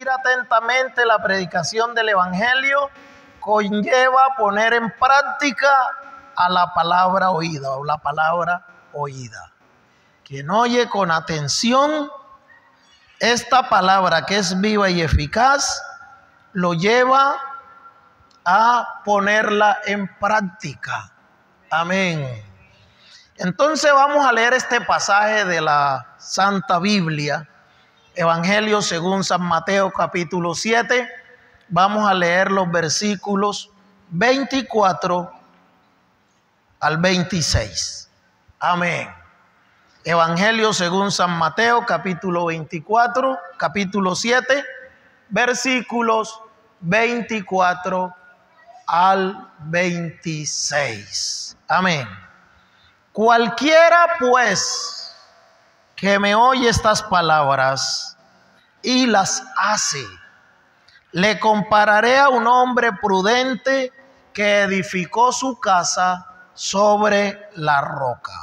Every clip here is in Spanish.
atentamente la predicación del Evangelio conlleva poner en práctica a la palabra oída o la palabra oída. Quien oye con atención esta palabra que es viva y eficaz, lo lleva a ponerla en práctica. Amén. Entonces vamos a leer este pasaje de la Santa Biblia, Evangelio según San Mateo capítulo 7. Vamos a leer los versículos 24 al 26. Amén. Evangelio según San Mateo capítulo 7, versículos 24 al 26. Amén. Cualquiera pues que me oye estas palabras y las hace, le compararé a un hombre prudente que edificó su casa sobre la roca.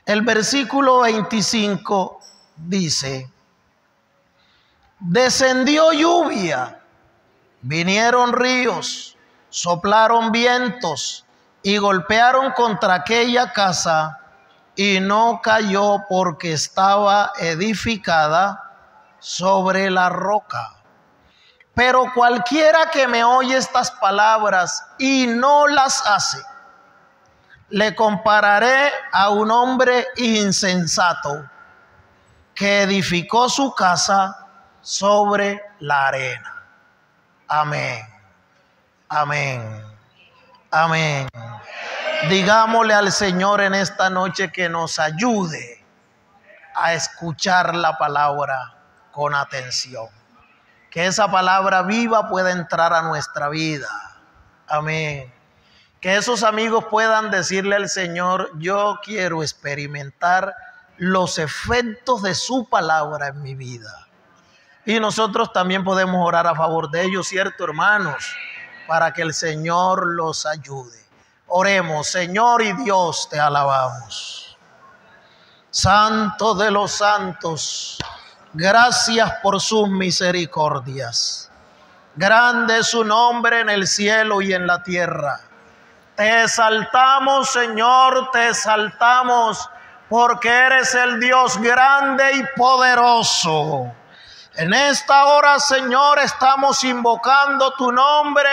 El versículo 25 dice: descendió lluvia, vinieron ríos, soplaron vientos y golpearon contra aquella casa, y no cayó porque estaba edificada sobre la roca. Pero cualquiera que me oye estas palabras y no las hace, le compararé a un hombre insensato que edificó su casa sobre la arena. Amén. Amén. Amén. Digámosle al Señor en esta noche que nos ayude a escuchar la palabra con atención. Que esa palabra viva pueda entrar a nuestra vida. Amén. Que esos amigos puedan decirle al Señor: yo quiero experimentar los efectos de su palabra en mi vida. Y nosotros también podemos orar a favor de ellos, ¿cierto, hermanos? Para que el Señor los ayude. Oremos. Señor y Dios, te alabamos. Santo de los santos, gracias por sus misericordias. Grande es su nombre en el cielo y en la tierra. Te exaltamos, Señor, te exaltamos, porque eres el Dios grande y poderoso. En esta hora, Señor, estamos invocando tu nombre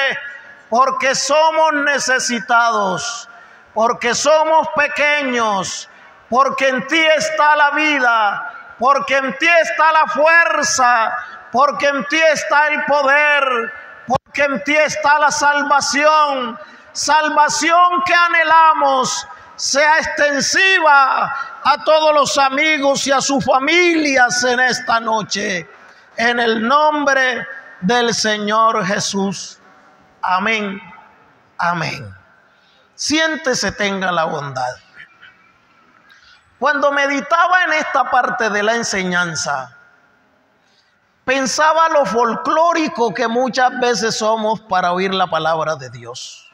porque somos necesitados, porque somos pequeños, porque en ti está la vida, porque en ti está la fuerza, porque en ti está el poder, porque en ti está la salvación. Salvación que anhelamos sea extensiva a todos los amigos y a sus familias en esta noche. En el nombre del Señor Jesús. Amén. Amén. Siéntese, tenga la bondad. Cuando meditaba en esta parte de la enseñanza, pensaba lo folclórico que muchas veces somos para oír la palabra de Dios,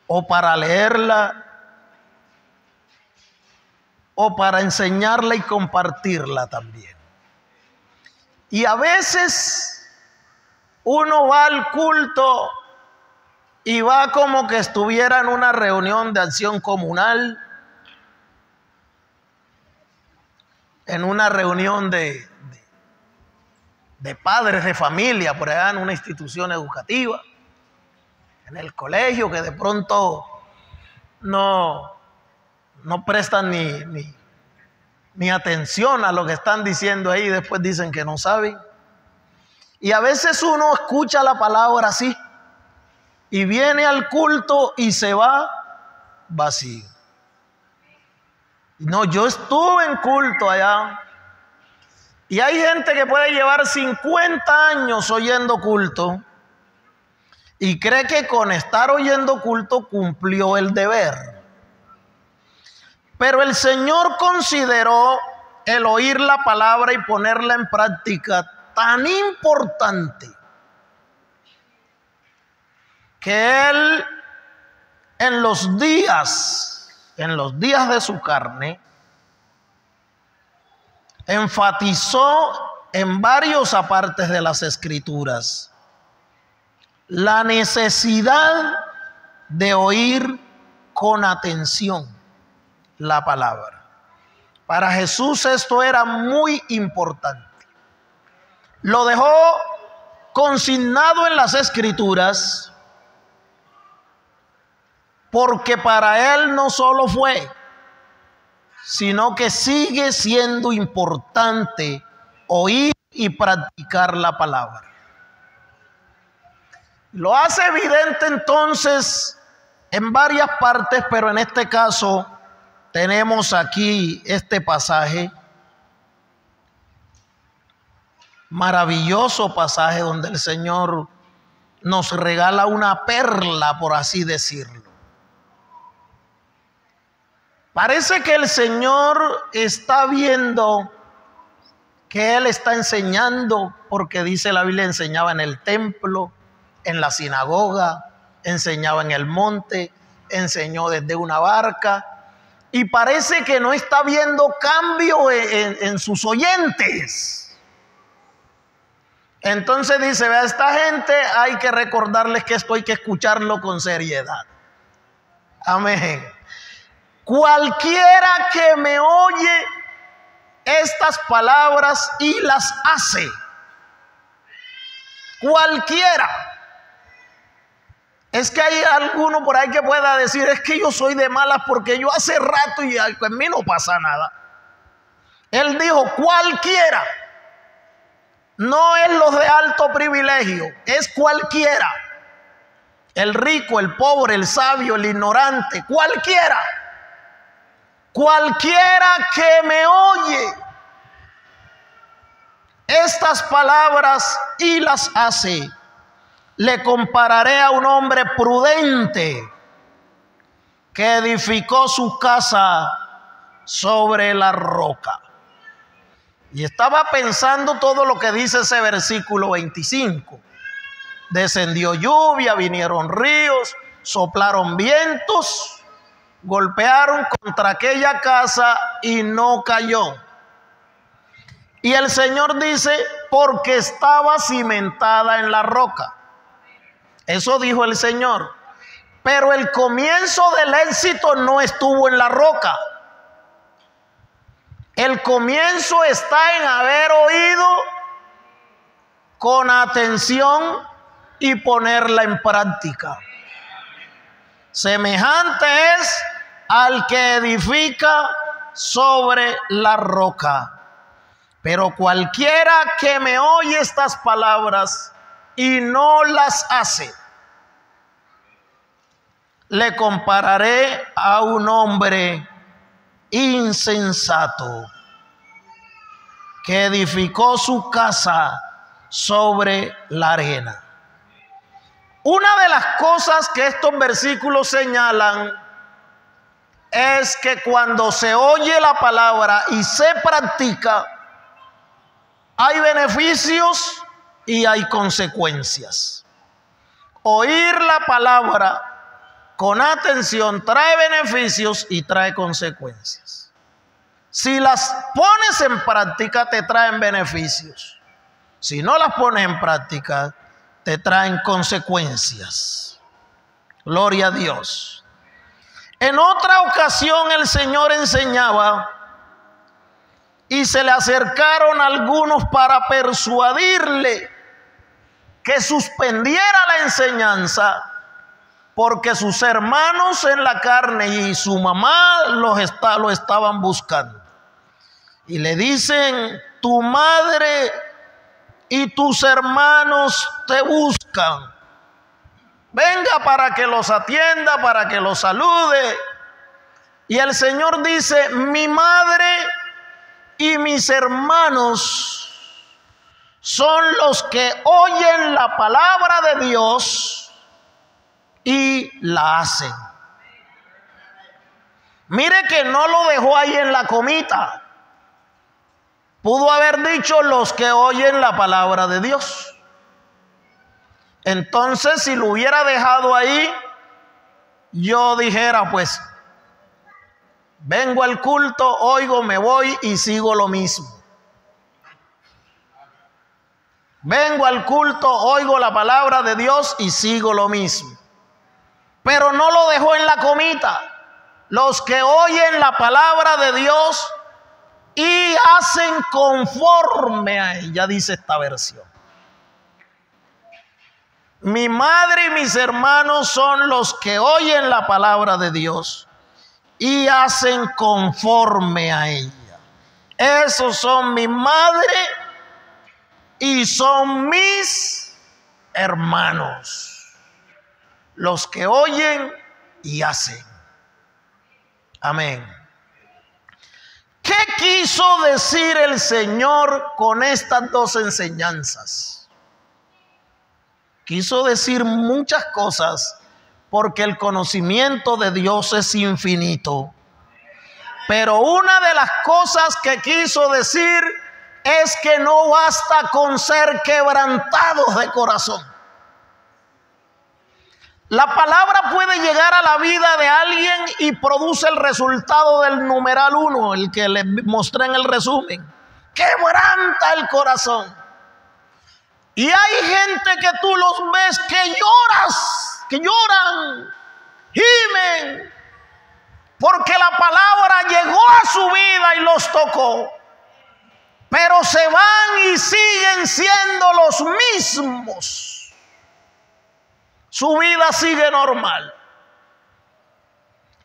o para leerla, o para enseñarla y compartirla también. Y a veces uno va al culto y va como que estuviera en una reunión de acción comunal, en una reunión de padres de familia, por allá en una institución educativa, en el colegio, que de pronto no prestan ni atención a lo que están diciendo ahí, y después dicen que no saben. Y a veces uno escucha la palabra así y viene al culto y se va vacío. No, yo estuve en culto allá, y hay gente que puede llevar 50 años oyendo culto y cree que con estar oyendo culto cumplió el deber. Pero el Señor consideró el oír la palabra y ponerla en práctica tan importante que Él en los días de su carne enfatizó en varios apartes de las Escrituras la necesidad de oír con atención la palabra. Para Jesús esto era muy importante. Lo dejó consignado en las Escrituras porque para él no solo fue, sino que sigue siendo importante oír y practicar la palabra. Lo hace evidente entonces en varias partes, pero en este caso tenemos aquí este pasaje, maravilloso pasaje donde el Señor nos regala una perla, por así decirlo. Parece que el Señor está viendo que Él está enseñando, porque dice la Biblia, enseñaba en el templo, en la sinagoga, enseñaba en el monte, enseñó desde una barca, y parece que no está viendo cambio en sus oyentes. Entonces dice, vea, esta gente hay que recordarles que esto hay que escucharlo con seriedad. Amén. Cualquiera que me oye estas palabras y las hace, cualquiera. Es que hay alguno por ahí que pueda decir, es que yo soy de malas porque yo hace rato y en mí no pasa nada. Él dijo cualquiera. No es los de alto privilegio, es cualquiera. El rico, el pobre, el sabio, el ignorante, cualquiera. Cualquiera que me oye estas palabras y las hace, le compararé a un hombre prudente que edificó su casa sobre la roca. Y estaba pensando todo lo que dice ese versículo 25. Descendió lluvia, vinieron ríos, soplaron vientos, golpearon contra aquella casa y no cayó. Y el Señor dice, porque estaba cimentada en la roca. Eso dijo el Señor. Pero el comienzo del éxito no estuvo en la roca. El comienzo está en haber oído con atención y ponerla en práctica. Semejante es al que edifica sobre la roca. Pero cualquiera que me oye estas palabras y no las hace, le compararé a un hombre insensato que edificó su casa sobre la arena. Una de las cosas que estos versículos señalan es que cuando se oye la palabra y se practica, hay beneficios y hay consecuencias. Oír la palabra con atención trae beneficios y trae consecuencias. Si las pones en práctica, te traen beneficios. Si no las pones en práctica, te traen consecuencias. Gloria a Dios. En otra ocasión el Señor enseñaba y se le acercaron algunos para persuadirle que suspendiera la enseñanza, porque sus hermanos en la carne y su mamá lo estaban buscando. Y le dicen, tu madre y tus hermanos te buscan. Venga para que los atienda, para que los salude. Y el Señor dice, mi madre y mis hermanos son los que oyen la palabra de Dios y la hacen. Mire que no lo dejó ahí en la comita. Pudo haber dicho los que oyen la palabra de Dios. Entonces, si lo hubiera dejado ahí, yo dijera, pues, vengo al culto, oigo, me voy y sigo lo mismo. Vengo al culto, oigo la palabra de Dios y sigo lo mismo. Pero no lo dejó en la comita. Los que oyen la palabra de Dios y hacen conforme a ella, dice esta versión. Mi madre y mis hermanos son los que oyen la palabra de Dios y hacen conforme a ella. Esos son mi madre y son mis hermanos, los que oyen y hacen. Amén. ¿Qué quiso decir el Señor con estas dos enseñanzas? Quiso decir muchas cosas, porque el conocimiento de Dios es infinito. Pero una de las cosas que quiso decir es que no basta con ser quebrantados de corazón. La palabra puede llegar a la vida de alguien y produce el resultado del numeral 1, el que les mostré en el resumen. Quebranta el corazón. Y hay gente que tú los ves que lloran, gimen, porque la palabra llegó a su vida y los tocó. Pero se van y siguen siendo los mismos. Su vida sigue normal.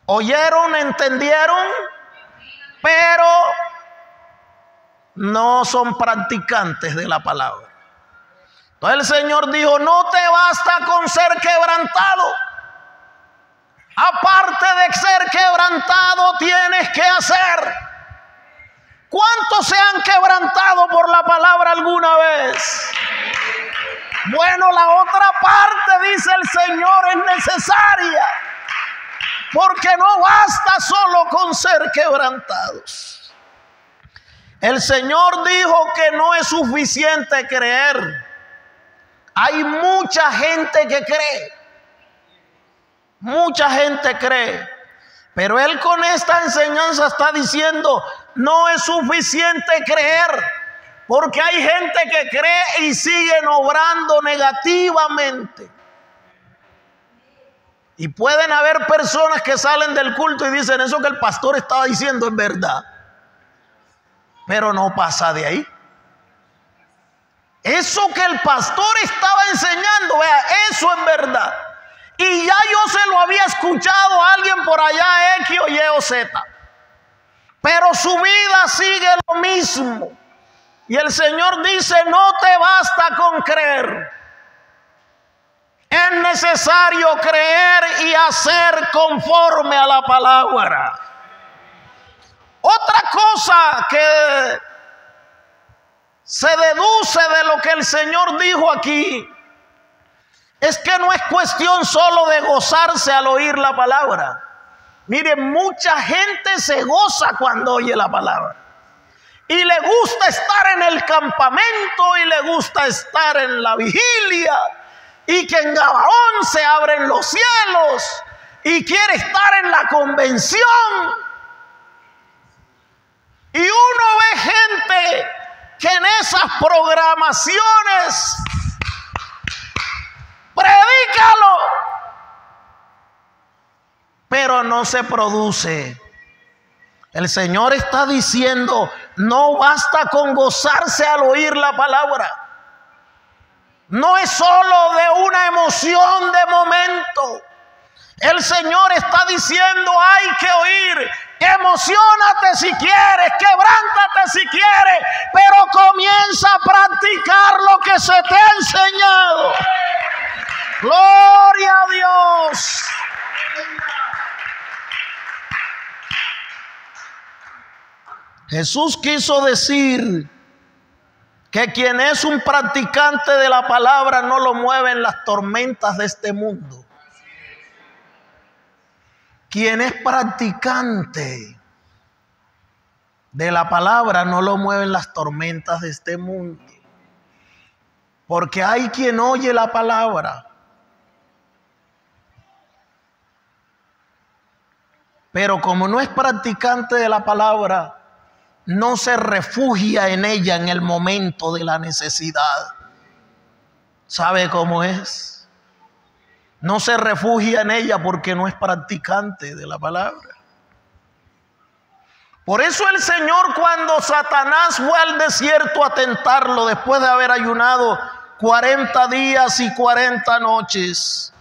Oyeron, entendieron, pero no son practicantes de la palabra. Entonces el Señor dijo, no te basta con ser quebrantado. Aparte de ser quebrantado, tienes que hacer. ¿Cuántos se han quebrantado por la palabra alguna vez? Bueno, la otra parte, dice el Señor, es necesaria, porque no basta solo con ser quebrantados. El Señor dijo que no es suficiente creer. Hay mucha gente que cree, mucha gente cree, pero Él con esta enseñanza está diciendo, no es suficiente creer. Porque hay gente que cree y siguen obrando negativamente. Y pueden haber personas que salen del culto y dicen, eso que el pastor estaba diciendo es verdad. Pero no pasa de ahí. Eso que el pastor estaba enseñando, vea, eso es verdad. Y ya yo se lo había escuchado a alguien por allá, X o Y o Z. Pero su vida sigue lo mismo. Y el Señor dice, no te basta con creer. Es necesario creer y hacer conforme a la palabra. Otra cosa que se deduce de lo que el Señor dijo aquí es que no es cuestión solo de gozarse al oír la palabra. Miren, mucha gente se goza cuando oye la palabra. Y le gusta estar en el campamento y le gusta estar en la vigilia. Y que en Gabaón se abren los cielos. Y quiere estar en la convención. Y uno ve gente que en esas programaciones, predícalo, pero no se produce. El Señor está diciendo, no basta con gozarse al oír la palabra. No es solo de una emoción de momento. El Señor está diciendo, hay que oír. Emocionate si quieres, quebrántate si quieres, pero comienza a practicar lo que se te ha enseñado. Gloria a Dios. Jesús quiso decir que quien es un practicante de la palabra no lo mueven las tormentas de este mundo. Quien es practicante de la palabra no lo mueven las tormentas de este mundo. Porque hay quien oye la palabra, pero como no es practicante de la palabra, no se refugia en ella en el momento de la necesidad. ¿Sabe cómo es? No se refugia en ella porque no es practicante de la palabra. Por eso el Señor, cuando Satanás fue al desierto a tentarlo después de haber ayunado 40 días y 40 noches,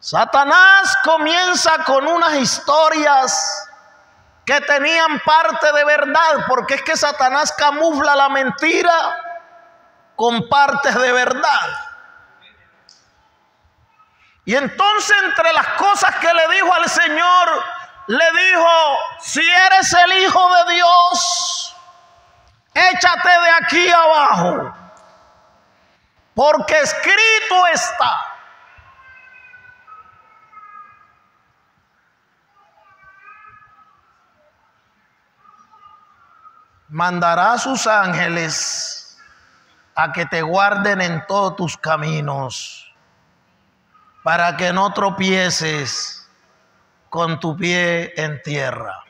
Satanás comienza con unas historias que tenían parte de verdad, porque es que Satanás camufla la mentira con partes de verdad. Y entonces, entre las cosas que le dijo al Señor, le dijo: si eres el Hijo de Dios, échate de aquí abajo, porque escrito está. Mandará a sus ángeles a que te guarden en todos tus caminos, para que no tropieces con tu pie en tierra.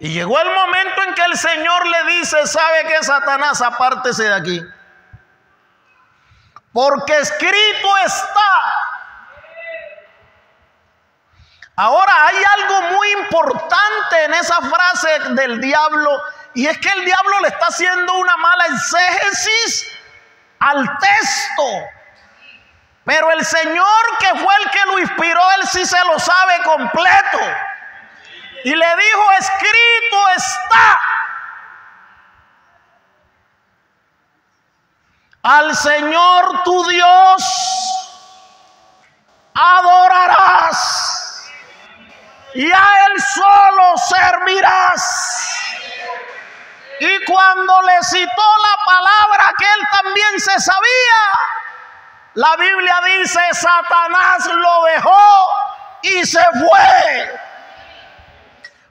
Y llegó el momento en que el Señor le dice: ¿sabe qué, Satanás? Apártese de aquí, porque escrito está. Ahora, hay algo muy importante en esa frase del diablo, y es que el diablo le está haciendo una mala exégesis al texto. Pero el Señor, que fue el que lo inspiró, Él sí se lo sabe completo. Y le dijo: escrito está. Al Señor tu Dios adorarás, y a Él solo servirás. Y cuando le citó la palabra que él también se sabía, la Biblia dice: Satanás lo dejó y se fue.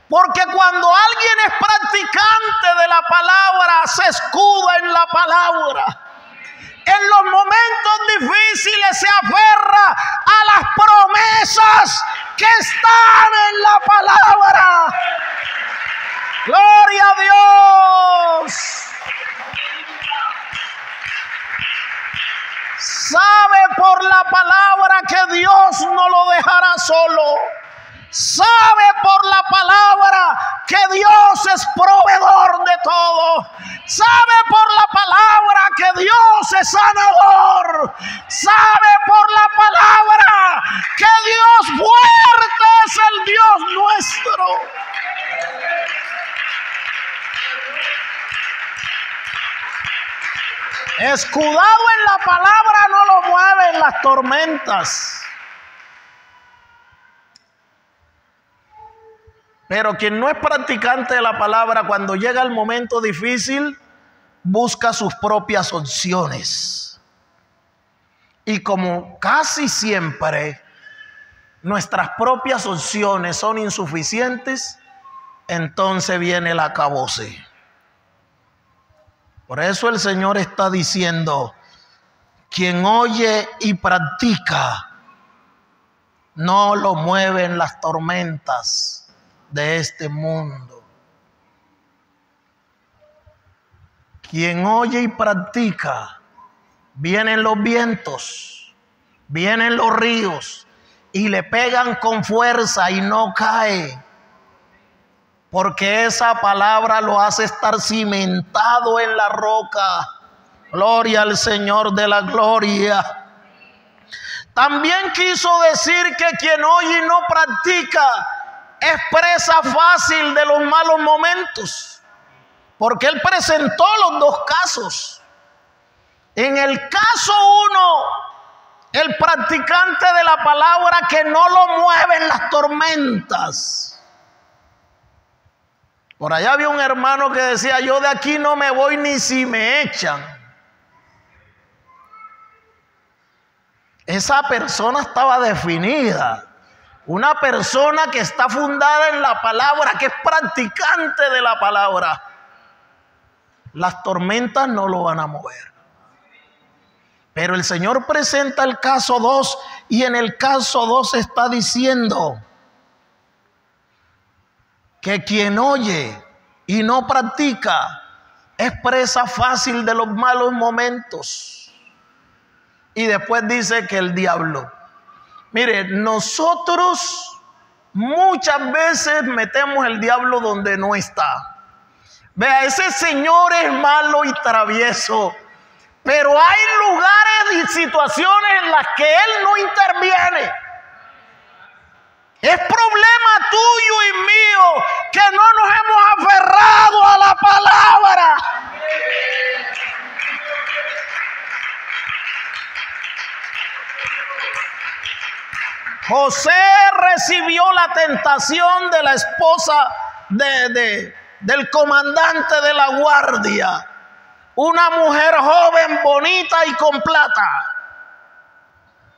Porque cuando alguien es practicante de la palabra, se escuda en la palabra. En los momentos difíciles se aferra a las promesas que están en la palabra. ¡Gloria a Dios! Sabe por la palabra que Dios no lo dejará solo. Sabe por la palabra que Dios es proveedor de todo. Sabe por la palabra que Dios es sanador. Sabe por la palabra que Dios fuerte es el Dios nuestro. Escudado en la palabra no lo mueven las tormentas. Pero quien no es practicante de la palabra, cuando llega el momento difícil, busca sus propias opciones. Y como casi siempre nuestras propias opciones son insuficientes, entonces viene el acabose. Por eso el Señor está diciendo: quien oye y practica, no lo mueven las tormentas de este mundo. Quien oye y practica, vienen los vientos, vienen los ríos y le pegan con fuerza y no cae, porque esa palabra lo hace estar cimentado en la roca. Gloria al Señor de la gloria. También quiso decir que quien oye y no practica es presa fácil de los malos momentos, porque él presentó los dos casos. En el caso uno, el practicante de la palabra, que no lo mueven las tormentas. Por allá había un hermano que decía: yo de aquí no me voy ni si me echan. Esa persona estaba definida. Una persona que está fundada en la palabra, que es practicante de la palabra. Las tormentas no lo van a mover. Pero el Señor presenta el caso 2, y en el caso 2 está diciendo que quien oye y no practica es presa fácil de los malos momentos. y después dice que el diablo. Mire, nosotros muchas veces metemos el diablo donde no está. Vea, ese señor es malo y travieso, pero hay lugares y situaciones en las que él no interviene. Es problema tuyo y mío que no nos hemos aferrado a la palabra. José recibió la tentación de la esposa del comandante de la guardia, una mujer joven, bonita y con plata.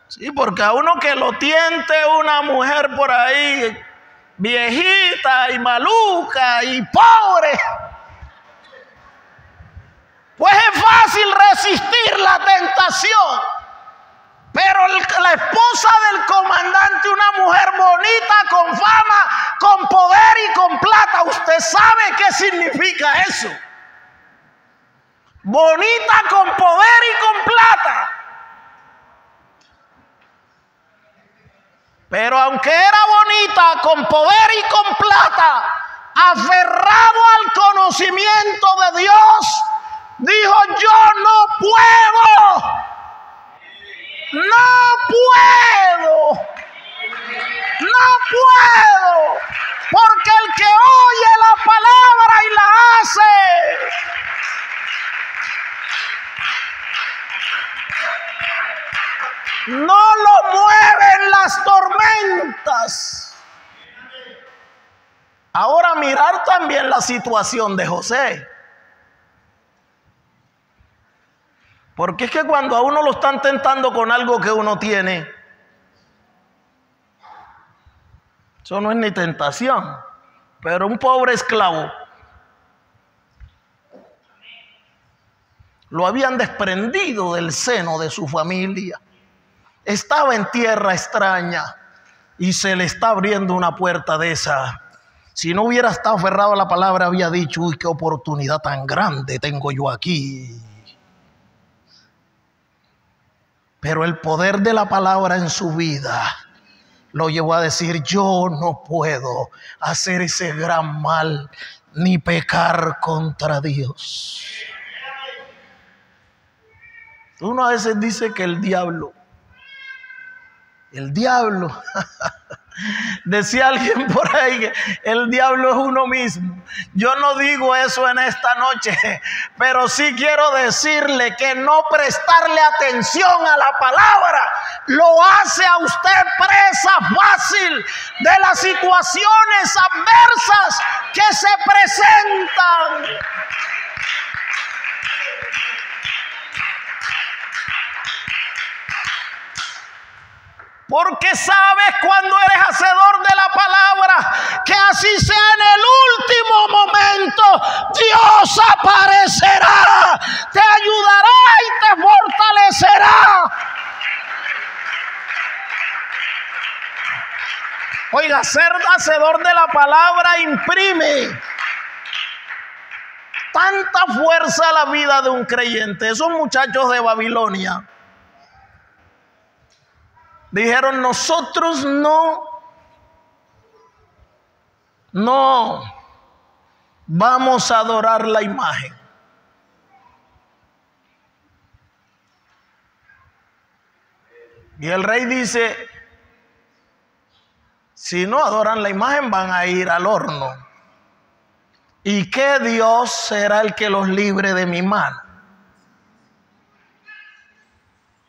Sí, porque a uno que lo tiente una mujer por ahí, viejita y maluca y pobre, pues es fácil resistir la tentación. Pero la esposa del comandante, una mujer bonita, con fama, con poder y con plata, ¿usted sabe qué significa eso? Bonita, con poder y con plata. Pero aunque era bonita, con poder y con plata, aferrado al conocimiento de Dios, dijo: yo no puedo. No puedo, porque el que oye la palabra y la hace, no lo mueven las tormentas. Ahora mirar también la situación de José. Porque es que cuando a uno lo están tentando con algo que uno tiene, eso no es ni tentación, pero un pobre esclavo lo habían desprendido del seno de su familia, estaba en tierra extraña y se le está abriendo una puerta de esa. Si no hubiera estado aferrado a la palabra, había dicho: uy, qué oportunidad tan grande tengo yo aquí. Pero el poder de la palabra en su vida lo llevó a decir: yo no puedo hacer ese gran mal ni pecar contra Dios. Uno a veces dice que el diablo, decía alguien por ahí que el diablo es uno mismo. Yo no digo eso en esta noche, pero sí quiero decirle que no prestarle atención a la palabra lo hace a usted presa fácil de las situaciones adversas que se presentan. Porque sabes, cuando eres hacedor de la palabra, que así sea en el último momento, Dios aparecerá, te ayudará y te fortalecerá. Oiga, ser hacedor de la palabra imprime tanta fuerza a la vida de un creyente. Esos muchachos de Babilonia dijeron: nosotros no vamos a adorar la imagen. Y el rey dice: si no adoran la imagen, van a ir al horno. ¿Y qué Dios será el que los libre de mi mano?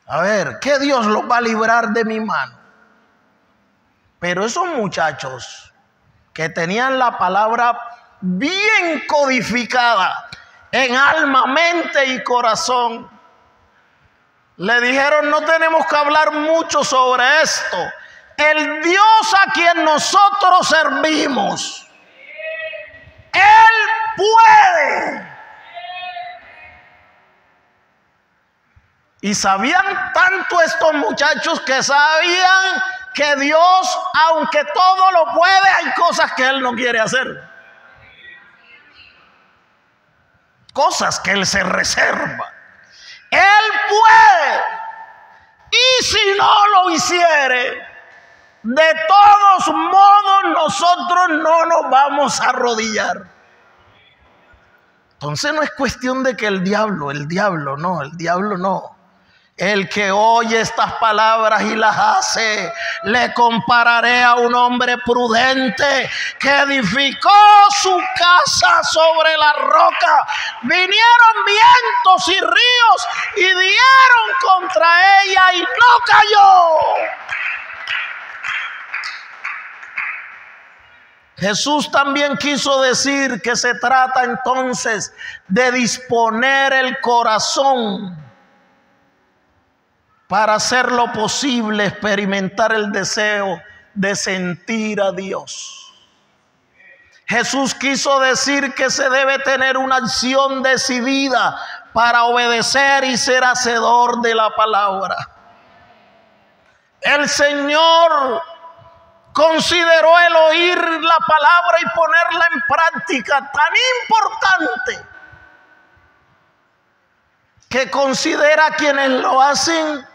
A ver, ¿qué Dios los va a librar de mi mano? Pero esos muchachos que tenían la palabra bien codificada en alma, mente y corazón, le dijeron: no tenemos que hablar mucho sobre esto. El Dios a quien nosotros servimos, Él puede. Y sabían tanto estos muchachos que sabían que Dios, aunque todo lo puede, hay cosas que Él no quiere hacer. Cosas que Él se reserva. Él puede. no lo hiciere, de todos modos nosotros no nos vamos a arrodillar. Entonces no es cuestión de que el diablo no. El que oye estas palabras y las hace, le compararé a un hombre prudente que edificó su casa sobre la roca. Vinieron vientos y ríos y dieron contra ella y no cayó. Jesús también quiso decir que se trata entonces de disponer el corazón para hacer lo posible, experimentar el deseo de sentir a Dios. Jesús quiso decir que se debe tener una acción decidida para obedecer y ser hacedor de la palabra. El Señor consideró el oír la palabra y ponerla en práctica tan importante que considera a quienes lo hacen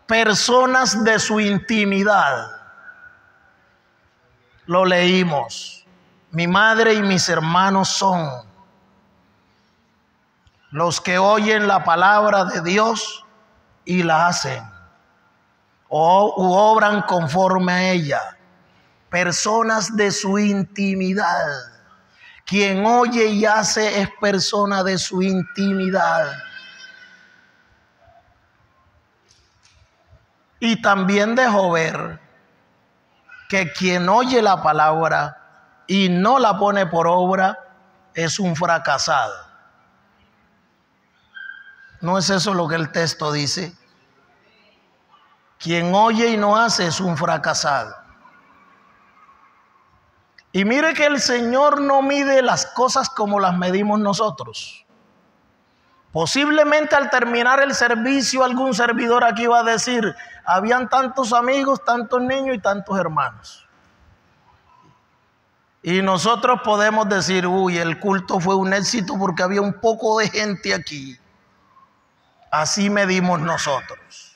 personas de su intimidad. Lo leímos. Mi madre y mis hermanos son los que oyen la palabra de Dios y la hacen u obran conforme a ella. Personas de su intimidad. Quien oye y hace es persona de su intimidad. Y también dejó ver que quien oye la palabra y no la pone por obra es un fracasado. ¿No es eso lo que el texto dice? Quien oye y no hace es un fracasado. Y mire que el Señor no mide las cosas como las medimos nosotros. Posiblemente al terminar el servicio algún servidor aquí va a decir: habían tantos amigos, tantos niños y tantos hermanos. Y nosotros podemos decir: uy, el culto fue un éxito porque había un poco de gente aquí. Así medimos nosotros.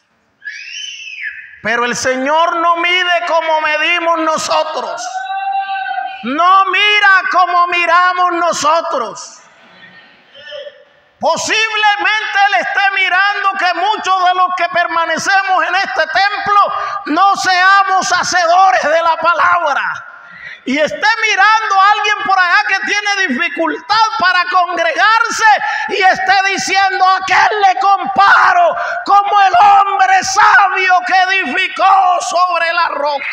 Pero el Señor no mide como medimos nosotros. No mira como miramos nosotros. Posiblemente Él esté mirando que muchos de los que permanecemos en este templo no seamos hacedores de la palabra. Y esté mirando a alguien por allá que tiene dificultad para congregarse y esté diciendo: ¿a quién le comparo como el hombre sabio que edificó sobre la roca?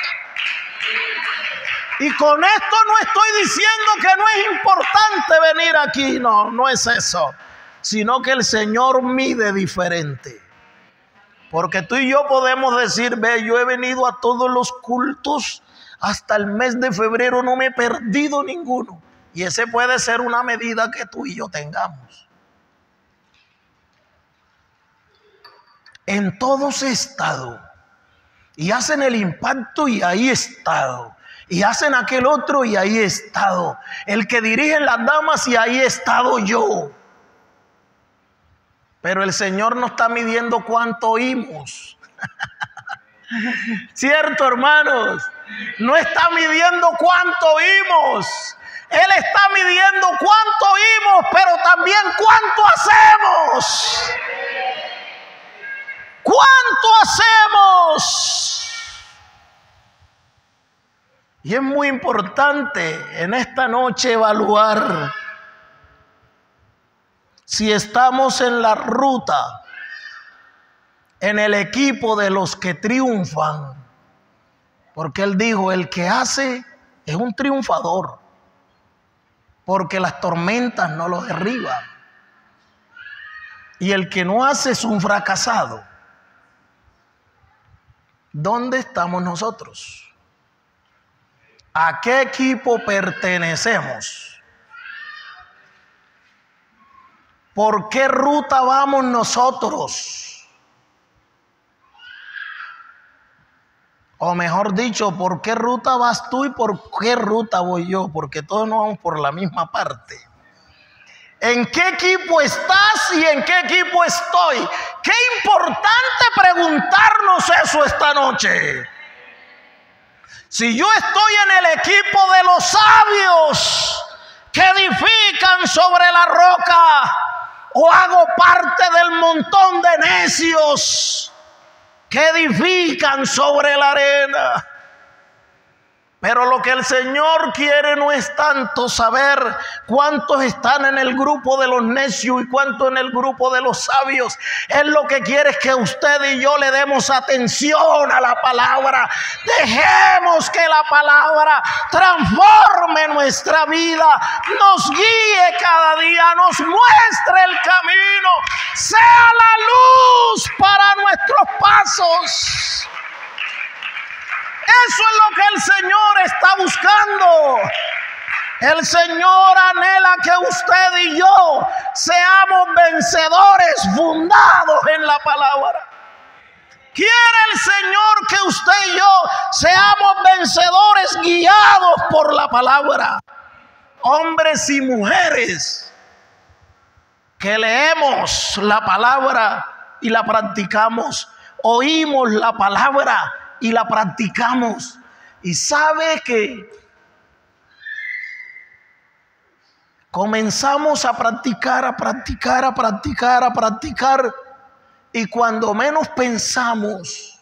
Y con esto no estoy diciendo que no es importante venir aquí, no es eso. Sino que el Señor mide diferente. Porque tú y yo podemos decir: ve, yo he venido a todos los cultos, hasta el mes de febrero no me he perdido ninguno. Y ese puede ser una medida que tú y yo tengamos. En todos he estado. Y hacen el impacto y ahí he estado. Y hacen aquel otro y ahí he estado. El que dirige las damas y ahí he estado yo. Pero el Señor no está midiendo cuánto oímos. ¿Cierto, hermanos? No está midiendo cuánto oímos. Él está midiendo cuánto oímos, pero también cuánto hacemos. ¿Cuánto hacemos? Y es muy importante en esta noche evaluar si estamos en la ruta, en el equipo de los que triunfan. Porque Él dijo: el que hace es un triunfador, porque las tormentas no lo derriban. Y el que no hace es un fracasado. ¿Dónde estamos nosotros? ¿A qué equipo pertenecemos? ¿Por qué ruta vamos nosotros? O mejor dicho, ¿por qué ruta vas tú y por qué ruta voy yo? Porque todos no vamos por la misma parte. ¿En qué equipo estás y en qué equipo estoy? Qué importante preguntarnos eso esta noche. Si yo estoy en el equipo de los sabios que edifican sobre la roca, o hago parte del montón de necios que edifican sobre la arena. Pero lo que el Señor quiere no es tanto saber cuántos están en el grupo de los necios y cuántos en el grupo de los sabios. Él lo que quiere es que usted y yo le demos atención a la palabra. Dejemos que la palabra transforme nuestra vida, nos guíe cada día, nos muestre el camino, sea la luz para nuestros pasos. Eso es lo que el Señor está buscando. El Señor anhela que usted y yo seamos vencedores fundados en la palabra. Quiere el Señor que usted y yo seamos vencedores guiados por la palabra. Hombres y mujeres que leemos la palabra y la practicamos, oímos la palabra y la practicamos. Y sabe que comenzamos a practicar, y cuando menos pensamos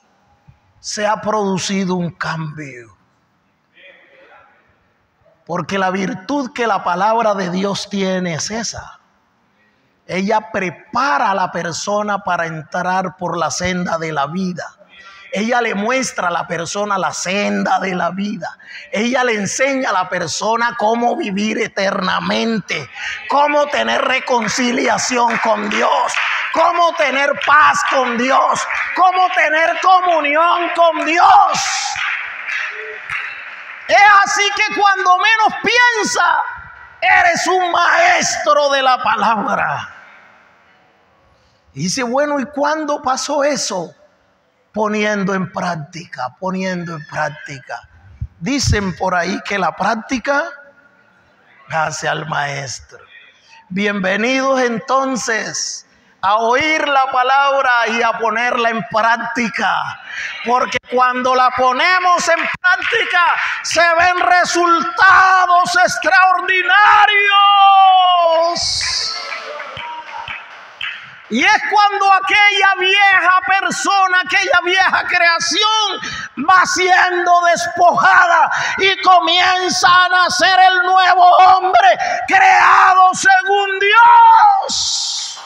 se ha producido un cambio. Porque la virtud que la palabra de Dios tiene es esa. Ella prepara a la persona para entrar por la senda de la vida. Ella le muestra a la persona la senda de la vida. Ella le enseña a la persona cómo vivir eternamente, cómo tener reconciliación con Dios, cómo tener paz con Dios, cómo tener comunión con Dios. Es así que cuando menos piensa, eres un maestro de la palabra. Y dice, bueno, ¿y cuándo pasó eso? Poniendo en práctica. Dicen por ahí que la práctica hace al maestro. Bienvenidos entonces a oír la palabra y a ponerla en práctica. Porque cuando la ponemos en práctica se ven resultados extraordinarios. Y es cuando aquella vieja persona, aquella vieja creación va siendo despojada y comienza a nacer el nuevo hombre creado según Dios.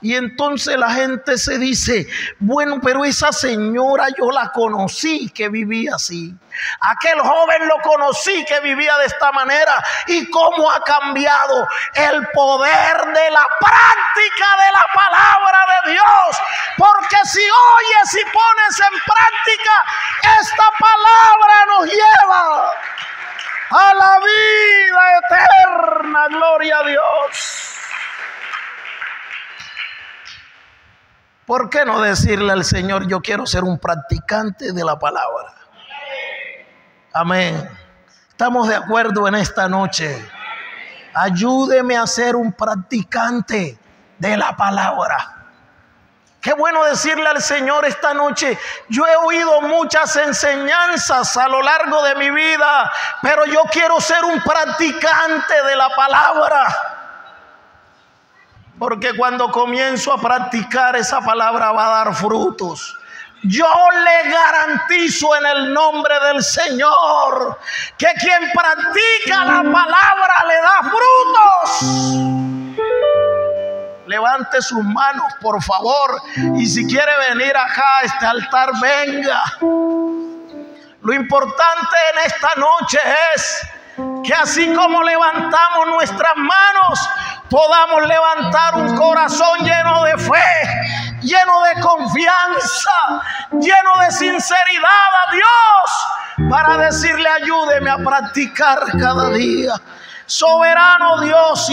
Y entonces la gente se dice, bueno, pero esa señora yo la conocí que vivía así. Aquel joven lo conocí que vivía de esta manera. ¿Y cómo ha cambiado? El poder de la práctica de la palabra de Dios. Porque si oyes y pones en práctica, esta palabra nos lleva a la vida eterna. Gloria a Dios. ¿Por qué no decirle al Señor, yo quiero ser un practicante de la palabra? Amén. Estamos de acuerdo en esta noche. Ayúdeme a ser un practicante de la palabra. Qué bueno decirle al Señor esta noche, yo he oído muchas enseñanzas a lo largo de mi vida, pero yo quiero ser un practicante de la palabra. Porque cuando comienzo a practicar, esa palabra va a dar frutos. Yo le garantizo en el nombre del Señor que quien practica la palabra le da frutos. Levante sus manos, por favor. Y si quiere venir acá a este altar, venga. Lo importante en esta noche es que así como levantamos nuestras manos, podamos levantar un corazón lleno de fe, lleno de confianza, lleno de sinceridad a Dios, para decirle, ayúdeme a practicar cada día. Soberano Dios y